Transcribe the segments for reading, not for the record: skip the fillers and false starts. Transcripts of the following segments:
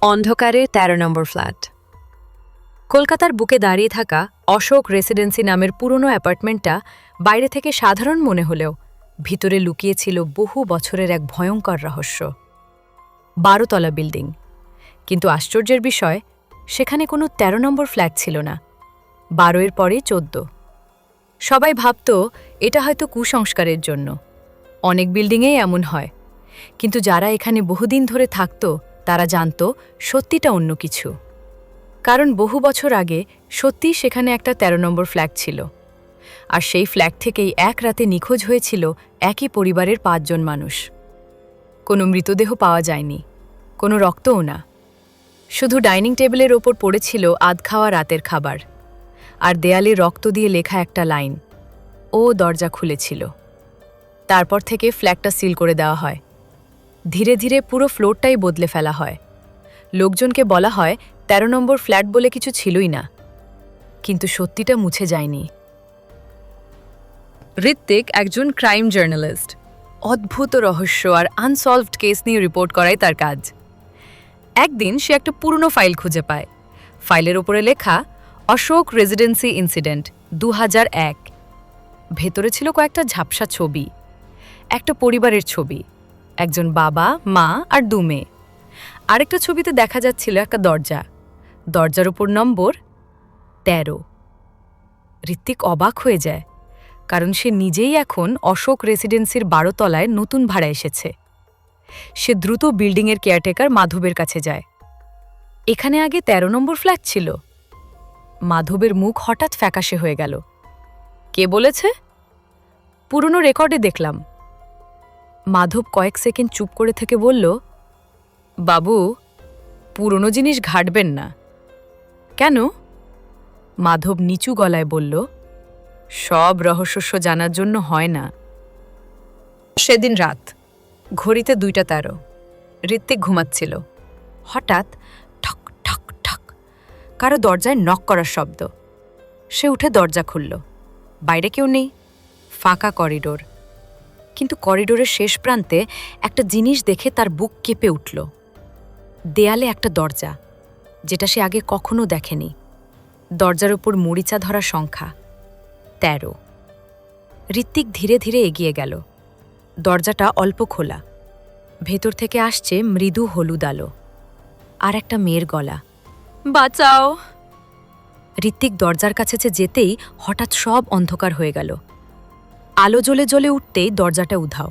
অন্ধকারে ১৩ number flat. কলকাতার বুকে দাঁড়িয়ে থাকা অশোক রেসিডেন্সি নামের পুরনো অ্যাপার্টমেন্টটা বাইরে থেকে সাধারণ মনে হলেও ভিতরে লুকিয়ে ছিল বহু বছরের এক ভয়ঙ্কর রহস্য। ১২ তলা বিল্ডিং, কিন্তু আশ্চর্যের বিষয় সেখানে কোনো ১৩ নম্বর ফ্ল্যাট ছিল না। ১২ এর পরে ১৪। সবাই ভাবত এটা হয়তো কুসংস্কারের জন্য, অনেক বিল্ডিংয়েই এমন হয়, কিন্তু যারা এখানে বহুদিন ধরে থাকত তারা জানত সত্যিটা অন্য কিছু। কারণ বহু বছর আগে সত্যিই সেখানে একটা ১৩ নম্বর ফ্ল্যাট ছিল, আর সেই ফ্ল্যাট থেকেই এক রাতে নিখোঁজ হয়েছিল একই পরিবারের ৫ জন মানুষ। কোনো মৃতদেহ পাওয়া যায়নি, কোনো রক্তও না, শুধু ডাইনিং টেবিলের ওপর পড়েছিল আধখাওয়া রাতের খাবার, আর দেয়ালে রক্ত দিয়ে লেখা একটা লাইন, ও দরজা খুলেছিল। তারপর থেকে ফ্ল্যাটটা সিল করে দেওয়া হয়। ধীরে ধীরে পুরো ফ্লোরটাই বদলে ফেলা হয়। লোকজনকে বলা হয় ১৩ নম্বর ফ্ল্যাট বলে কিছু ছিলই না, কিন্তু সত্যিটা মুছে যায়নি। ঋত্বিক একজন ক্রাইম জার্নালিস্ট। অদ্ভুত রহস্য আর আনসলভড কেস নিয়ে রিপোর্ট করাই তার কাজ। একদিন সে একটা পুরনো ফাইল খুঁজে পায়। ফাইলের ওপরে লেখা অশোক রেসিডেন্সি ইনসিডেন্ট ২০০১। ভেতরে ছিল কয়েকটা ঝাপসা ছবি, একটা পরিবারের ছবি, একজন বাবা, মা আর ২ মেয়ে। আরেকটা ছবিতে দেখা যাচ্ছিল একটা দরজা, দরজার উপর নম্বর ১৩। ঋত্বিক অবাক হয়ে যায়, কারণ সে নিজেই এখন অশোক রেসিডেন্সির ১২ তলায় নতুন ভাড়া এসেছে। সে দ্রুত বিল্ডিংয়ের কেয়ারটেকার মাধবের কাছে যায়। এখানে আগে ১৩ নম্বর ফ্ল্যাট ছিল? মাধবের মুখ হঠাৎ ফ্যাকাশে হয়ে গেল। কে বলেছে? পুরনো রেকর্ডে দেখলাম। মাধব কয়েক সেকেন্ড চুপ করে থেকে বলল, বাবু, পুরনো জিনিস ঘাটবেন না। কেন? মাধব নিচু গলায় বলল, সব রহস্য জানার জন্য হয় না। সেদিন রাত, ঘড়িতে ২টা ১৩। ঋত্বিক ঘুমাচ্ছিল। হঠাৎ ঠক ঠক ঠক কারো দরজায় নক করার শব্দ। সে উঠে দরজা খুলল। বাইরে কেউ নেই, ফাঁকা করিডোর। কিন্তু করিডোরের শেষ প্রান্তে একটা জিনিস দেখে তার বুক কেঁপে উঠল। দেয়ালে একটা দরজা, যেটা সে আগে কখনো দেখেনি। দরজার উপর মরিচা ধরা সংখ্যা ১৩। ঋত্বিক ধীরে ধীরে এগিয়ে গেল। দরজাটা অল্প খোলা। ভেতর থেকে আসছে মৃদু হলুদ আলো, আর একটা মেয়ের গলা, বাঁচাও। ঋত্বিক দরজার কাছে যেতেই হঠাৎ সব অন্ধকার হয়ে গেল। আলো জ্বলে জ্বলে উঠতেই দরজাটা উধাও।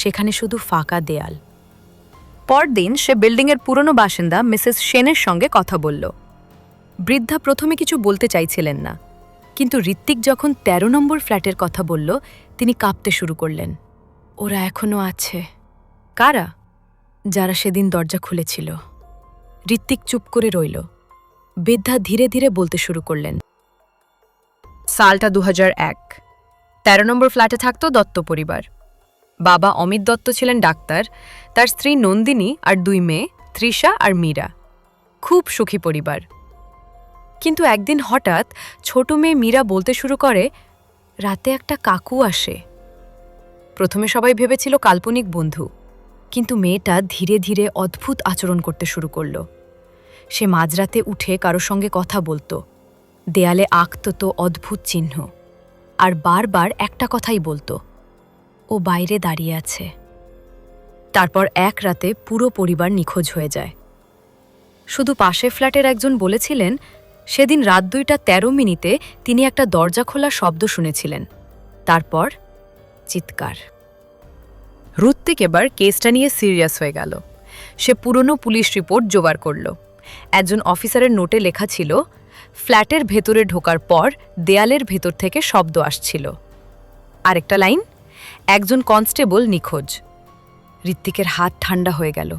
সেখানে শুধু ফাঁকা দেয়াল। পরদিন সে বিল্ডিংয়ের পুরনো বাসিন্দা মিসেস সেনের সঙ্গে কথা বলল। বৃদ্ধা প্রথমে কিছু বলতে চাইছিলেন না, কিন্তু ঋত্বিক যখন ১৩ নম্বর ফ্ল্যাটের কথা বলল, তিনি কাঁপতে শুরু করলেন। ওরা এখনো আছে। কারা? যারা সেদিন দরজা খুলেছিল। ঋত্বিক চুপ করে রইল। বৃদ্ধা ধীরে ধীরে বলতে শুরু করলেন। সালটা ২০০১। ১৩ নম্বর ফ্ল্যাটে থাকত দত্ত পরিবার। বাবা অমিত দত্ত ছিলেন ডাক্তার, তার স্ত্রী নন্দিনী আর ২ মেয়ে তৃষা আর মীরা। খুব সুখী পরিবার। কিন্তু একদিন হঠাৎ ছোট মেয়ে মীরা বলতে শুরু করে, রাতে একটা কাকু আসে। প্রথমে সবাই ভেবেছিল কাল্পনিক বন্ধু, কিন্তু মেয়েটা ধীরে ধীরে অদ্ভুত আচরণ করতে শুরু করল। সে মাঝরাতে উঠে কারো সঙ্গে কথা বলতো, দেয়ালে আঁকত অদ্ভুত চিহ্ন, আর বারবার একটা কথাই বলতো, ও বাইরে দাঁড়িয়ে আছে। তারপর এক রাতে পুরো পরিবার নিখোঁজ হয়ে যায়। শুধু পাশে ফ্ল্যাটের একজন বলেছিলেন, সেদিন রাত ২টা ১৩ তিনি একটা দরজা খোলা শব্দ শুনেছিলেন। তারপর চিৎকার। ঋত্বিক এবার কেসটা নিয়ে সিরিয়াস হয়ে গেল। সে পুরনো পুলিশ রিপোর্ট জোগাড় করল। একজন অফিসারের নোটে লেখা ছিল, ফ্ল্যাটের ভেতরে ঢোকার পর দেয়ালের ভেতর থেকে শব্দ আসছিল। আরেকটা লাইন, একজন কনস্টেবল নিখোঁজ। ঋত্বিকের হাত ঠান্ডা হয়ে গেল।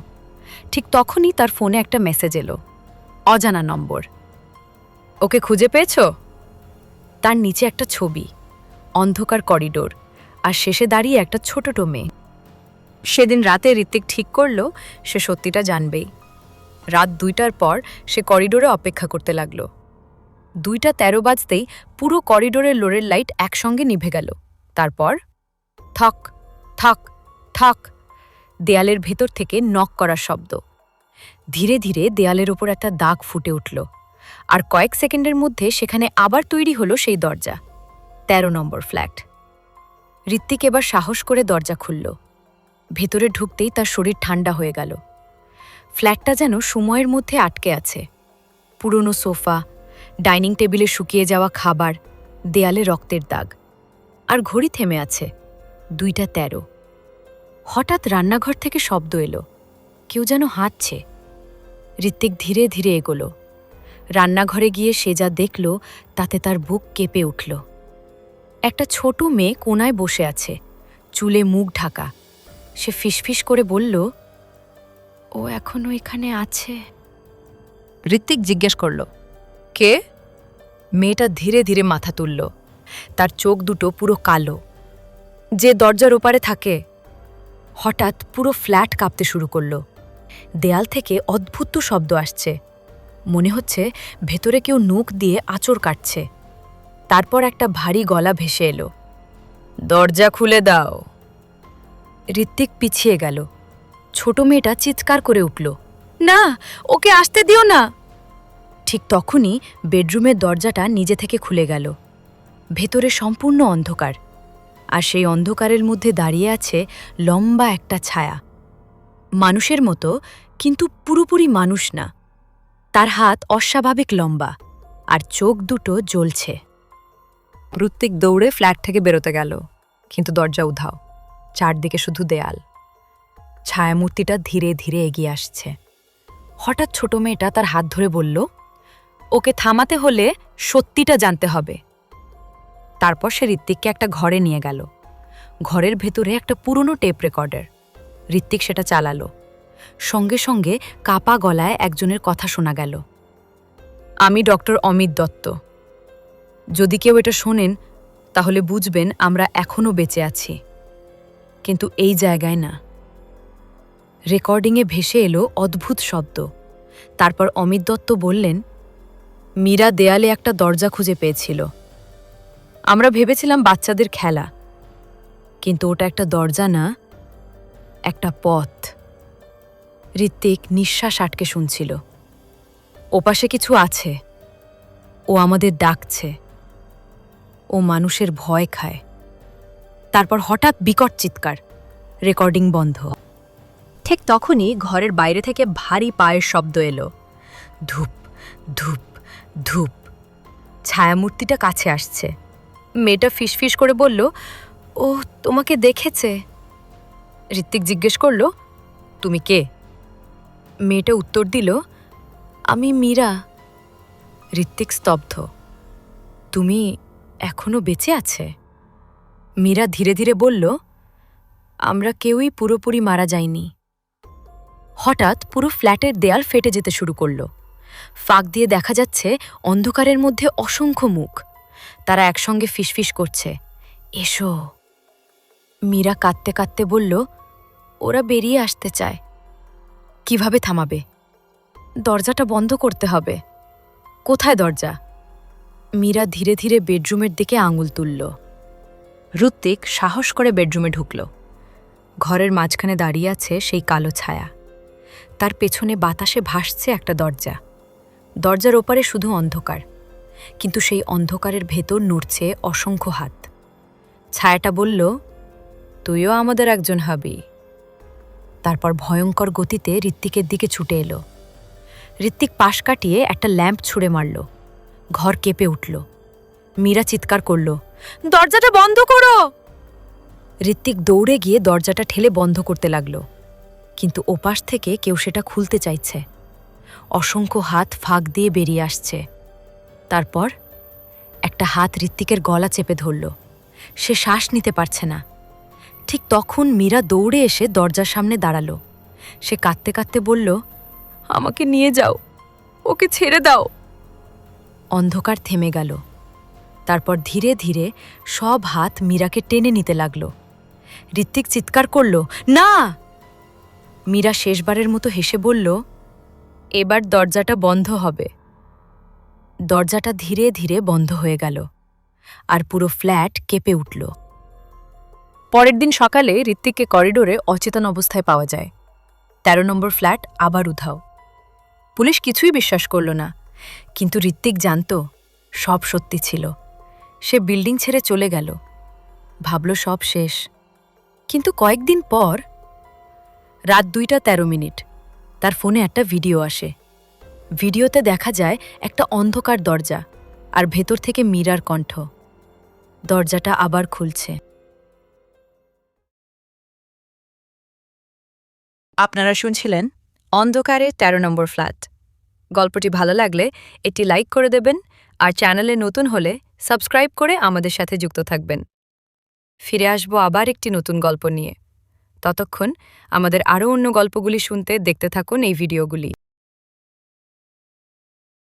ঠিক তখনই তার ফোনে একটা মেসেজ এলো, অজানা নম্বর। ওকে খুঁজে পেয়েছ? তার নিচে একটা ছবি, অন্ধকার করিডোর, আর শেষে দাঁড়িয়ে একটা ছোট মেয়ে। সেদিন রাতে ঋত্বিক ঠিক করল সে সত্যিটা জানবেই। রাত ২টার পর সে করিডোরে অপেক্ষা করতে লাগল। ২টা ১৩ বাজতেই পুরো করিডোরের লোরের লাইট একসঙ্গে নিভে গেল। তারপর থক থক থক, দেয়ালের ভেতর থেকে নক করার শব্দ। ধীরে ধীরে দেয়ালের ওপর একটা দাগ ফুটে উঠল, আর কয়েক সেকেন্ডের মধ্যে সেখানে আবার তৈরি হলো সেই দরজা। ১৩ নম্বর ফ্ল্যাট। ঋত্বিক এবার সাহস করে দরজা খুলল। ভেতরে ঢুকতেই তার শরীর ঠান্ডা হয়ে গেল। ফ্ল্যাটটা যেন সময়ের মধ্যে আটকে আছে। পুরনো সোফা, ডাইনিং টেবিলে শুকিয়ে যাওয়া খাবার, দেয়ালে রক্তের দাগ, আর ঘড়ি থেমে আছে ২টা ১৩। হঠাৎ রান্নাঘর থেকে শব্দ এলো, কেউ যেন হাঁটছে। ঋত্বিক ধীরে ধীরে এগোলো। রান্নাঘরে গিয়ে সে যা দেখল তাতে তার বুক কেঁপে উঠল। একটা ছোট মেয়ে কোনায় বসে আছে, চুলে মুখ ঢাকা। সে ফিসফিস করে বলল, ও এখনো এখানে আছে। ঋত্বিক জিজ্ঞেস করল, কে? মেয়েটা ধীরে ধীরে মাথা তুলল। তার চোখ দুটো পুরো কালো। যে দরজার ওপারে থাকে। হঠাৎ পুরো ফ্ল্যাট কাঁপতে শুরু করল। দেয়াল থেকে অদ্ভুত শব্দ আসছে, মনে হচ্ছে ভেতরে কেউ নখ দিয়ে আঁচড় কাটছে। তারপর একটা ভারী গলা ভেসে এলো, দরজা খুলে দাও। ঋত্বিক পিছিয়ে গেল। ছোট মেয়েটা চিৎকার করে উঠল, না, ওকে আসতে দিও না। ঠিক তখনই বেডরুমের দরজাটা নিজে থেকে খুলে গেল। ভেতরে সম্পূর্ণ অন্ধকার, আর সেই অন্ধকারের মধ্যে দাঁড়িয়ে আছে লম্বা একটা ছায়া। মানুষের মতো, কিন্তু পুরোপুরি মানুষ না। তার হাত অস্বাভাবিক লম্বা, আর চোখ দুটো জ্বলছে। ঋত্বিক দৌড়ে ফ্ল্যাট থেকে বেরোতে গেল, কিন্তু দরজা উধাও। চারদিকে শুধু দেয়াল। ছায়ামূর্তিটা ধীরে ধীরে এগিয়ে আসছে। হঠাৎ ছোট মেয়েটা তার হাত ধরে বলল, ওকে থামাতে হলে সত্যিটা জানতে হবে। তারপর সে ঋত্বিককে একটা ঘরে নিয়ে গেল। ঘরের ভেতরে একটা পুরনো টেপ রেকর্ডার। ঋত্বিক সেটা চালালো। সঙ্গে সঙ্গে কাপা গলায় একজনের কথা শোনা গেল, আমি ডক্টর অমিত দত্ত। যদি কেউ এটা শোনেন তাহলে বুঝবেন আমরা এখনও বেঁচে আছি, কিন্তু এই জায়গায় না। রেকর্ডিংয়ে ভেসে এলো অদ্ভুত শব্দ। তারপর অমিত দত্ত বললেন, মীরা দেয়ালে একটা দরজা খুঁজে পেয়েছিল। আমরা ভেবেছিলাম বাচ্চাদের খেলা, কিন্তু ওটা একটা দরজা না, একটা পথ। ঋত্বিক নিঃশ্বাস আটকে শুনছিল। ওপাশে কিছু আছে, ও আমাদের ডাকছে, ও মানুষের ভয় খায়। তারপর হঠাৎ বিকট চিৎকার, রেকর্ডিং বন্ধ। ঠিক তখনই ঘরের বাইরে থেকে ভারী পায়ের শব্দ এলো, ধূপ ধূপ ধূপ। ছায়ামূর্তিটা কাছে আসছে। মেয়েটা ফিসফিস করে বলল, ও তোমাকে দেখেছে। ঋত্বিক জিজ্ঞেস করল, তুমি কে? মেয়েটা উত্তর দিল, আমি মীরা। ঋত্বিক স্তব্ধ। তুমি এখনো বেঁচে আছে? মীরা ধীরে ধীরে বলল, আমরা কেউই পুরোপুরি মারা যাইনি। হঠাৎ পুরো ফ্ল্যাটের দেয়াল ফেটে যেতে শুরু করল। ফাঁক দিয়ে দেখা যাচ্ছে অন্ধকারের মধ্যে অসংখ্য মুখ। তারা একসঙ্গে ফিসফিস করছে, এসো। মীরা কাঁদতে কাঁদতে বলল, ওরা বেরিয়ে আসতে চায়। কিভাবে থামাবে? দরজাটা বন্ধ করতে হবে। কোথায় দরজা? মীরা ধীরে ধীরে বেডরুমের দিকে আঙুল তুলল। ঋত্বিক সাহস করে বেডরুমে ঢুকল। ঘরের মাঝখানে দাঁড়িয়ে আছে সেই কালো ছায়া। তার পেছনে বাতাসে ভাসছে একটা দরজা। দরজার ওপারে শুধু অন্ধকার, কিন্তু সেই অন্ধকারের ভেতর নড়ছে অসংখ্য হাত। ছায়াটা বলল, তুইও আমাদের একজন হবি। তারপর ভয়ঙ্কর গতিতে ঋত্বিকের দিকে ছুটে এলো। ঋত্বিক পাশ কাটিয়ে একটা ল্যাম্প ছুঁড়ে মারল। ঘর কেঁপে উঠল। মীরা চিৎকার করল, দরজাটা বন্ধ করো। ঋত্বিক দৌড়ে গিয়ে দরজাটা ঠেলে বন্ধ করতে লাগল, কিন্তু ওপাশ থেকে কেউ সেটা খুলতে চাইছে। অসংখ্য হাত ফাঁক দিয়ে বেরিয়ে আসছে। তারপর একটা হাত ঋত্বিকের গলা চেপে ধরল। সে শ্বাস নিতে পারছে না। ঠিক তখন মীরা দৌড়ে এসে দরজার সামনে দাঁড়ালো। সে কাঁদতে কাঁদতে বলল, আমাকে নিয়ে যাও, ওকে ছেড়ে দাও। অন্ধকার থেমে গেল। তারপর ধীরে ধীরে সব হাত মীরাকে টেনে নিতে লাগল। ঋত্বিক চিৎকার করল, না। মীরা শেষবারের মতো হেসে বলল, এবার দরজাটা বন্ধ হবে। দরজাটা ধীরে ধীরে বন্ধ হয়ে গেল, আর পুরো ফ্ল্যাট কেঁপে উঠল। পরের দিন সকালে ঋত্বিককে করিডোরে অচেতন অবস্থায় পাওয়া যায়। 13 নম্বর ফ্ল্যাট আবার উধাও। পুলিশ কিছুই বিশ্বাস করল না, কিন্তু ঋত্বিক জানত সব সত্যি ছিল। সে বিল্ডিং ছেড়ে চলে গেল, ভাবল সব শেষ। কিন্তু কয়েকদিন পর রাত 2:13 তার ফোনে একটা ভিডিও আসে। ভিডিওতে দেখা যায় একটা অন্ধকার দরজা আর ভেতর থেকে মীরার কণ্ঠ। দরজাটা আবার খুলছে। আপনারা শুনছিলেন অন্ধকারে 13 নম্বর ফ্ল্যাট। গল্পটি ভালো লাগলে এটি লাইক করে দেবেন, আর চ্যানেলে নতুন হলে সাবস্ক্রাইব করে আমাদের সাথে যুক্ত থাকবেন। ফিরে আসবো আবার একটি নতুন গল্প নিয়ে। ততক্ষণ আমাদের আরও অন্য গল্পগুলি শুনতে দেখতে থাকুন এই ভিডিওগুলি।